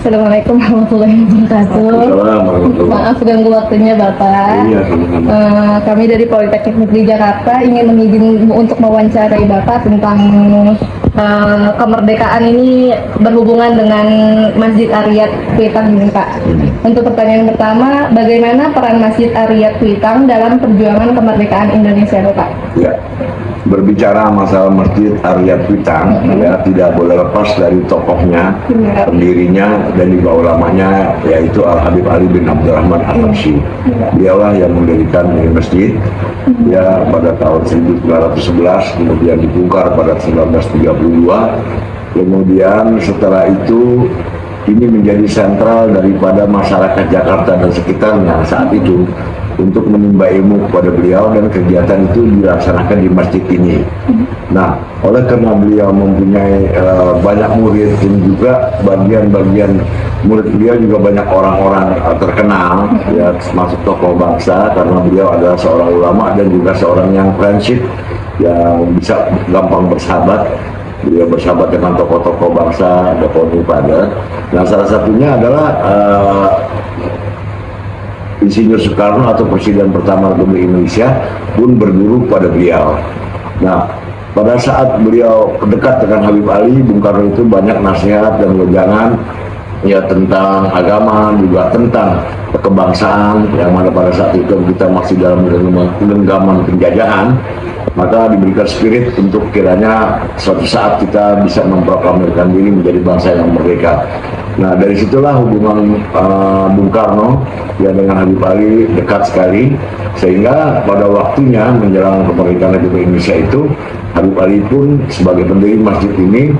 Assalamualaikum warahmatullahi wabarakatuh. Maaf ganggu waktunya Bapak. Iya, Kami dari Politeknik Negeri Jakarta ingin mengizinkan untuk mewawancarai Bapak tentang kemerdekaan ini berhubungan dengan Masjid Ariyat Kuitang ini Pak. Untuk pertanyaan pertama, bagaimana peran Masjid Ariyat Kuitang dalam perjuangan kemerdekaan Indonesia Bapak? Ya. Berbicara masalah Masjid Ariyat Kuitang, ya tidak boleh lepas dari tokohnya, pendirinya dan juga ulamanya, yaitu Al Habib Ali bin Abdurrahman Al-Habsyi. Dialah yang mendirikan ini masjid ya pada tahun 1911, kemudian dibongkar pada 1932. Kemudian setelah itu ini menjadi sentral daripada masyarakat Jakarta dan sekitarnya saat itu untuk menimba ilmu kepada beliau, dan kegiatan itu dilaksanakan di masjid ini. Nah, oleh karena beliau mempunyai banyak murid dan juga bagian-bagian murid beliau juga banyak orang-orang terkenal, ya termasuk tokoh bangsa, karena beliau adalah seorang ulama dan juga seorang yang prinsip, yang bisa gampang bersahabat. Beliau bersahabat dengan tokoh-tokoh bangsa, tokoh pada. Nah, salah satunya adalah Insinyur Soekarno atau Presiden pertama Republik Indonesia pun berguru pada beliau. Nah, pada saat beliau dekat dengan Habib Ali, Bung Karno itu banyak nasihat dan wejangan ya tentang agama, juga tentang kebangsaan, yang mana pada saat itu kita masih dalam genggaman penjajahan. Maka diberikan spirit untuk kiranya suatu saat kita bisa memproklamirkan diri menjadi bangsa yang merdeka. Nah, dari situlah hubungan Bung Karno ya dengan Habib Ali dekat sekali, sehingga pada waktunya menjelang kemerdekaan Republik Indonesia itu, Habib Ali pun sebagai pendiri masjid ini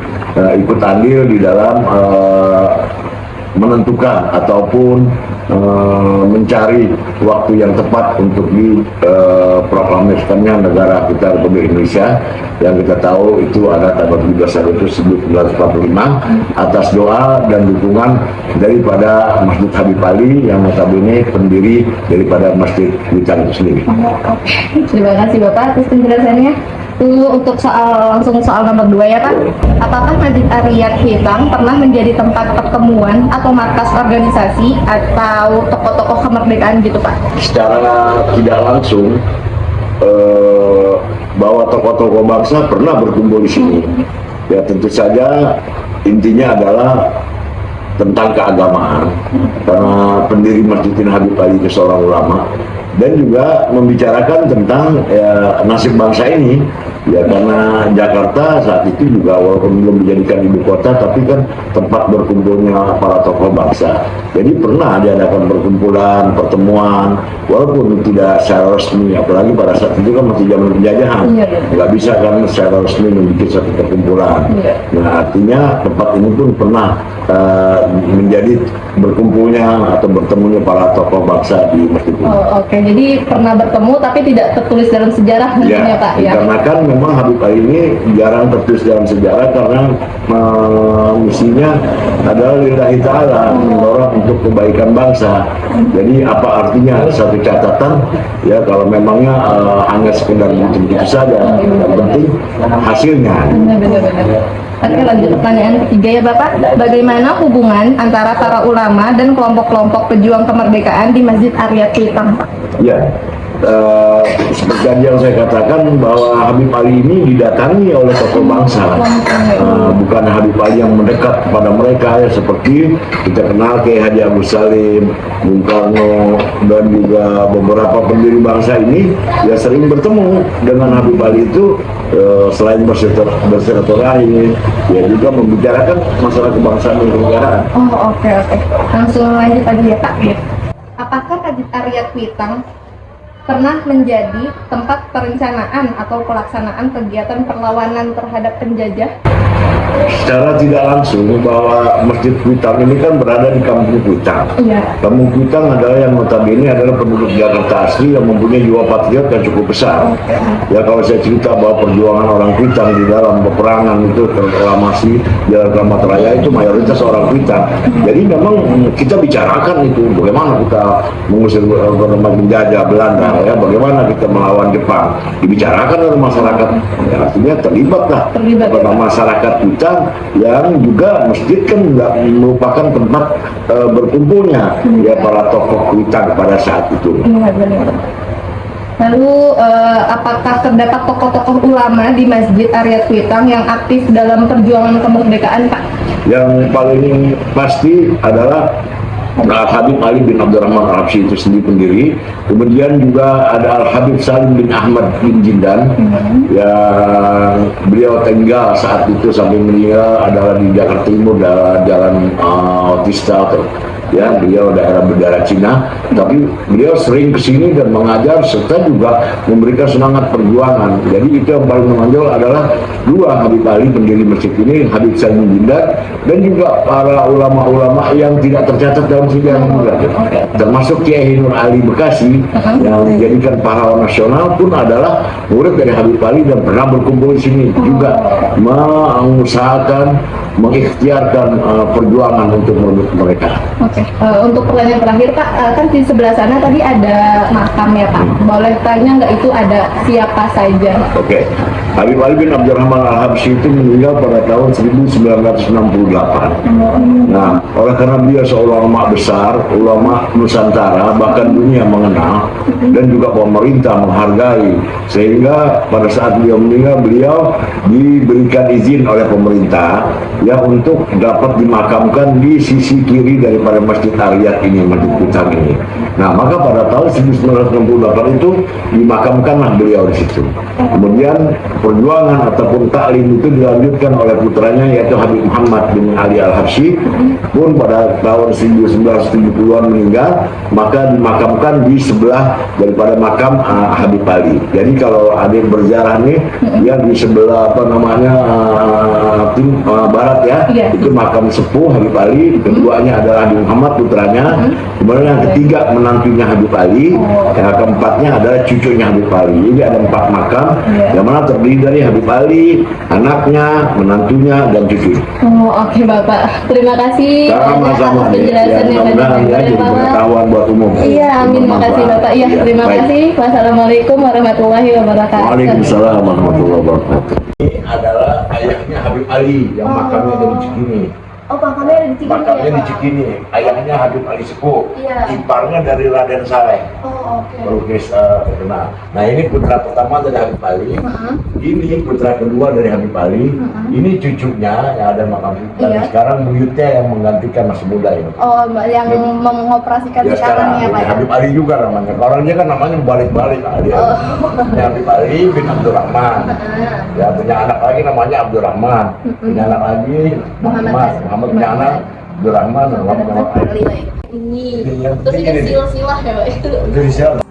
ikut andil di dalam menentukan ataupun mencari waktu yang tepat untuk diproklamirkannya negara kita Republik Indonesia, yang kita tahu itu ada tanggal 17 Agustus 1945 atas doa dan dukungan daripada Masjid Habib Ali yang notabene pendiri daripada Masjid Kuitang itu sendiri. Terima kasih Bapak atas penjelasannya. Untuk langsung soal nomor 2 ya Pak. Apakah Masjid Ariyat Kuitang pernah menjadi tempat pertemuan atau markas organisasi atau tokoh-tokoh kemerdekaan gitu Pak? Secara tidak langsung bahwa tokoh-tokoh bangsa pernah berkumpul di sini. Ya tentu saja intinya adalah tentang keagamaan, karena pendiri Masjid Habib Ali itu seorang ulama, dan juga membicarakan tentang ya, nasib bangsa ini. Ya karena Jakarta saat itu juga walaupun belum dijadikan ibu kota, tapi kan tempat berkumpulnya para tokoh bangsa. Jadi pernah diadakan perkumpulan, pertemuan, walaupun tidak secara resmi, apalagi pada saat itu kan masih zaman penjajahan. Nggak bisa kan secara resmi membuat satu perkumpulan. Nah artinya tempat ini pun pernah menjadi berkumpulnya atau bertemunya para tokoh bangsa di masjid ini. Oke, jadi pernah bertemu tapi tidak tertulis dalam sejarah nantinya Pak ya? Karena kan memang Habib Ali ini jarang tertulis dalam sejarah, karena misinya adalah lillahi ta'ala, mendorong untuk kebaikan bangsa. Jadi apa artinya satu catatan ya kalau memangnya hanya sekedar begitu saja, yang penting hasilnya. Benar-benar. Oke, lanjut pertanyaan ketiga ya Bapak. Bagaimana hubungan antara para ulama dan kelompok-kelompok pejuang kemerdekaan di Masjid Ariyat Kuitang Pak? Ya, seperti yang saya katakan bahwa Habib Ali ini didatangi oleh tokoh bangsa, bukan Habib Ali yang mendekat kepada mereka ya, seperti kita kenal kayak Haji Agus Salim, Bung Karno, dan juga beberapa pendiri bangsa ini ya sering bertemu dengan Habib Ali itu, selain bersilaturahmi ya juga membicarakan masalah kebangsaan dan kenegaraan. Oke. Langsung lanjut lagi ya Pak. Apakah Masjid Ariyat Kuitang pernah menjadi tempat perencanaan atau pelaksanaan kegiatan perlawanan terhadap penjajah? Secara tidak langsung bahwa Masjid Kuitang ini kan berada di Kampung Kuitang. Kampung Kuitang adalah yang notabene adalah penduduk Jakarta asli yang mempunyai jiwa patriot yang cukup besar. Ya kalau saya cerita bahwa perjuangan orang Kuitang di dalam peperangan itu reklamasi Jalan Keramat Raya itu mayoritas orang Kuitang. Jadi memang kita bicarakan itu bagaimana kita mengusir penjajah Belanda, ya bagaimana kita melawan Jepang, dibicarakan oleh masyarakat. Ya, artinya terlibatlah pada masyarakat kita besar yang juga masjid kan nggak merupakan tempat berkumpulnya ya para tokoh Kuitang pada saat itu. Iya, benar. Lalu apakah terdapat tokoh-tokoh ulama di Masjid Arya Kuitang yang aktif dalam perjuangan kemerdekaan, Pak? Yang paling pasti adalah Habib Ali bin Abdurrahman Al-Habsyi itu sendiri. Kemudian juga ada Al-Habib Salim bin Ahmad bin Jindan yang beliau tinggal saat itu sampai meninggal adalah di Jakarta Timur, Jalan Otista ya, beliau daerah berdarah Cina, tapi beliau sering kesini dan mengajar serta juga memberikan semangat perjuangan. Jadi itu yang paling menonjol adalah dua Habib Ali pendiri masjid ini, Habib Salim bin Jindan, dan juga para ulama-ulama yang tidak tercatat dalam sejarah juga, termasuk Kiai Nur Ali Bekasi yang dijadikan pahlawan nasional pun adalah murid dari Habib Ali dan pernah berkumpul di sini juga mengusahakan, mengikhtiarkan perjuangan untuk merebut mereka. Oke. Untuk pertanyaan terakhir, Pak, kan di sebelah sana tadi ada makam ya, Pak. Boleh tanya nggak itu ada siapa saja? Oke. Habib Ali bin Abdurrahman Al-Habsyi itu meninggal pada tahun 1968. Nah, oleh karena beliau seorang ulama besar, ulama Nusantara, bahkan dunia mengenal, dan juga pemerintah menghargai, sehingga pada saat beliau meninggal, beliau diberikan izin oleh pemerintah ya untuk dapat dimakamkan di sisi kiri daripada Masjid Ariyat ini, Masjid Kuitang ini. Nah, maka pada tahun 1968 itu dimakamkanlah beliau di situ. Kemudian perjuangan ataupun taklim itu dilanjutkan oleh putranya yaitu Habib Muhammad bin Ali Al-Habsyi pun pada tahun 1970-an meninggal, maka dimakamkan di sebelah daripada makam Habib Ali. Jadi kalau ada yang berziarah nih ya di sebelah barat ya, itu makam sepuh Habib Ali, keduanya adalah Habib Muhammad putranya, kemudian yang ketiga menantunya Habib Ali, yang keempatnya adalah cucunya Habib Ali. Jadi ada 4 makam yang mana terdiri dari Habib Ali, anaknya, menantunya, dan cucu. Oke, Bapak. Terima kasih Sama-sama atas penjelasan yang mudah-mudahan ya jadi Bapak. pengetahuan buat umum. Iya, amin. Makasih, Bapak. Iya, terima Baik. kasih. Wassalamualaikum warahmatullahi wabarakatuh. Waalaikumsalam warahmatullahi wabarakatuh. Ini adalah ayahnya Habib Ali yang makamnya dari Cikini. Oh, makamnya ada di Cikini. Makamnya di Cikini. Ayahnya Habib Ali Sepuh. Iya. Iparnya dari Raden Saleh. Oh, oke. Pelukis terkenal. Nah, ini putra pertama dari Habib Ali. Ini putra kedua dari Habib Ali. Ini cucunya yang ada makam itu. Dan Iya. sekarang buyutnya yang menggantikan masih muda ini. Oh, yang mengoperasikan Ya sekarang ya, Pak. ini Habib Ali juga namanya. Orang dia kan namanya balik-balik. Dia. Ini Habib Ali bin Abdurrahman. Ya, punya anak lagi namanya Abdurrahman. Punya anak lagi Muhammad punya anak Abdurrahman. Ini. Yang Terus penting ini ini. silsilah ya, Pak. Itu di siapa?